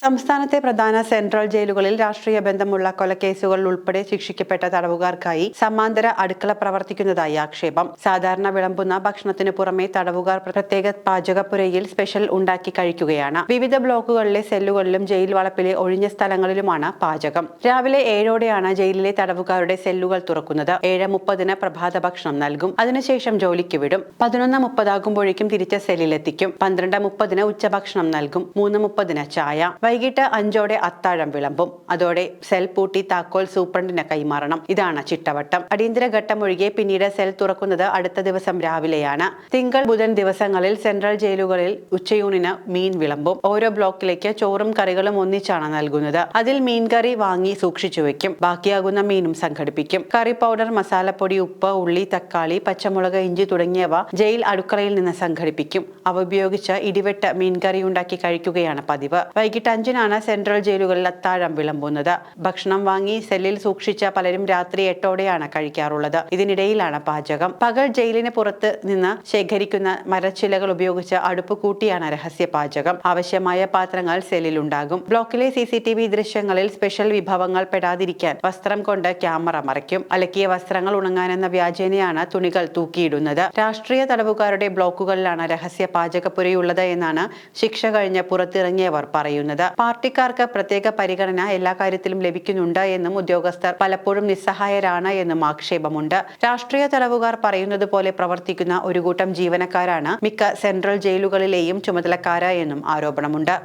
സംസ്ഥാനത്തെ പ്രധാന സെൻട്രൽ ജയിലുകളിൽ രാഷ്ട്രീയ ബന്ധമുള്ള കൊലക്കേസുകൾ ഉൾപ്പെടെ ശിക്ഷിക്കപ്പെട്ട തടവുകാർക്കായി സമാന്തര അടുക്കള പ്രവർത്തിക്കുന്നതായി ആക്ഷേപം. സാധാരണ വിളമ്പുന്ന ഭക്ഷണത്തിനു പുറമെ തടവുകാർ പ്രത്യേക പാചകപ്പുരയിൽ സ്പെഷ്യൽ ഉണ്ടാക്കി കഴിക്കുകയാണ്. വിവിധ ബ്ലോക്കുകളിലെ സെല്ലുകളിലും ജയിൽ വളപ്പിലെ ഒഴിഞ്ഞ സ്ഥലങ്ങളിലുമാണ് പാചകം. രാവിലെ 7ഓടെയാണ് ജയിലിലെ തടവുകാരുടെ സെല്ലുകൾ തുറക്കുന്നത്. 7:30 പ്രഭാത ഭക്ഷണം നൽകും. അതിനുശേഷം ജോലിക്ക് വിടും. 11:30 തിരിച്ച് സെല്ലിലെത്തിക്കും. 12:30 ഉച്ചഭക്ഷണം നൽകും. 3:30 ചായ. വൈകിട്ട് 5ഓടെ അത്താഴം വിളമ്പും. അതോടെ സെൽ പൂട്ടി താക്കോൽ സൂപ്രണ്ടിന് കൈമാറണം. ഇതാണ് ചിട്ടവട്ടം. അടിയന്തര ഘട്ടം ഒഴികെ പിന്നീട് സെൽ തുറക്കുന്നത് അടുത്ത ദിവസം രാവിലെയാണ്. തിങ്കൾ ബുധൻ ദിവസങ്ങളിൽ സെൻട്രൽ ജയിലുകളിൽ ഉച്ചയൂണിന് മീൻ വിളമ്പും. ഓരോ ബ്ലോക്കിലേക്ക് ചോറും കറികളും ഒന്നിച്ചാണ് നൽകുന്നത്. അതിൽ മീൻകറി വാങ്ങി സൂക്ഷിച്ചു വെക്കും. ബാക്കിയാകുന്ന മീനും സംഘടിപ്പിക്കും. കറി പൗഡർ, മസാലപ്പൊടി, ഉപ്പ്, ഉള്ളി, തക്കാളി, പച്ചമുളക്, ഇഞ്ചി തുടങ്ങിയവ ജയിൽ അടുക്കളയിൽ നിന്ന് സംഘടിപ്പിക്കും. അവ ഉപയോഗിച്ച് ഇടിവെട്ട് മീൻകറി ഉണ്ടാക്കി കഴിക്കുകയാണ് പതിവ്. വൈകിട്ട് 5-നാണ് സെൻട്രൽ ജയിലുകളിൽ അത്താഴം വിളമ്പുന്നത്. ഭക്ഷണം വാങ്ങി സെല്ലിൽ സൂക്ഷിച്ച പലരും രാത്രി 8ഓടെയാണ് കഴിക്കാറുള്ളത്. ഇതിനിടയിലാണ് പാചകം. പകൽ ജയിലിന് പുറത്ത് നിന്ന് ശേഖരിക്കുന്ന മരച്ചിലകൾ ഉപയോഗിച്ച് അടുപ്പ് കൂട്ടിയാണ് രഹസ്യ പാചകം. ആവശ്യമായ പാത്രങ്ങൾ സെല്ലിലുണ്ടാകും. ബ്ലോക്കിലെ CCTV ദൃശ്യങ്ങളിൽ സ്പെഷ്യൽ വിഭവങ്ങൾ പെടാതിരിക്കാൻ വസ്ത്രം കൊണ്ട് ക്യാമറ മറയ്ക്കും. അലക്കിയ വസ്ത്രങ്ങൾ ഉണങ്ങാനെന്ന വ്യാജേനയാണ് തുണികൾ തൂക്കിയിടുന്നത്. രാഷ്ട്രീയ തടവുകാരുടെ ബ്ലോക്കുകളിലാണ് രഹസ്യ പാചകപ്പുരയുള്ളത് എന്നാണ് ശിക്ഷ കഴിഞ്ഞ് പുറത്തിറങ്ങിയവർ പറയുന്നത്. പാർട്ടിക്കാർക്ക് പ്രത്യേക പരിഗണന എല്ലാ കാര്യത്തിലും ലഭിക്കുന്നുണ്ട് എന്നും ഉദ്യോഗസ്ഥർ പലപ്പോഴും നിസ്സഹായരാണ് എന്നും ആക്ഷേപമുണ്ട്. രാഷ്ട്രീയ തടവുകാർ പറയുന്നത് പോലെ പ്രവർത്തിക്കുന്ന ഒരു കൂട്ടം ജീവനക്കാരാണ് മിക്ക സെൻട്രൽ ജയിലുകളിലെയും ചുമതലക്കാര് എന്നും ആരോപണമുണ്ട്.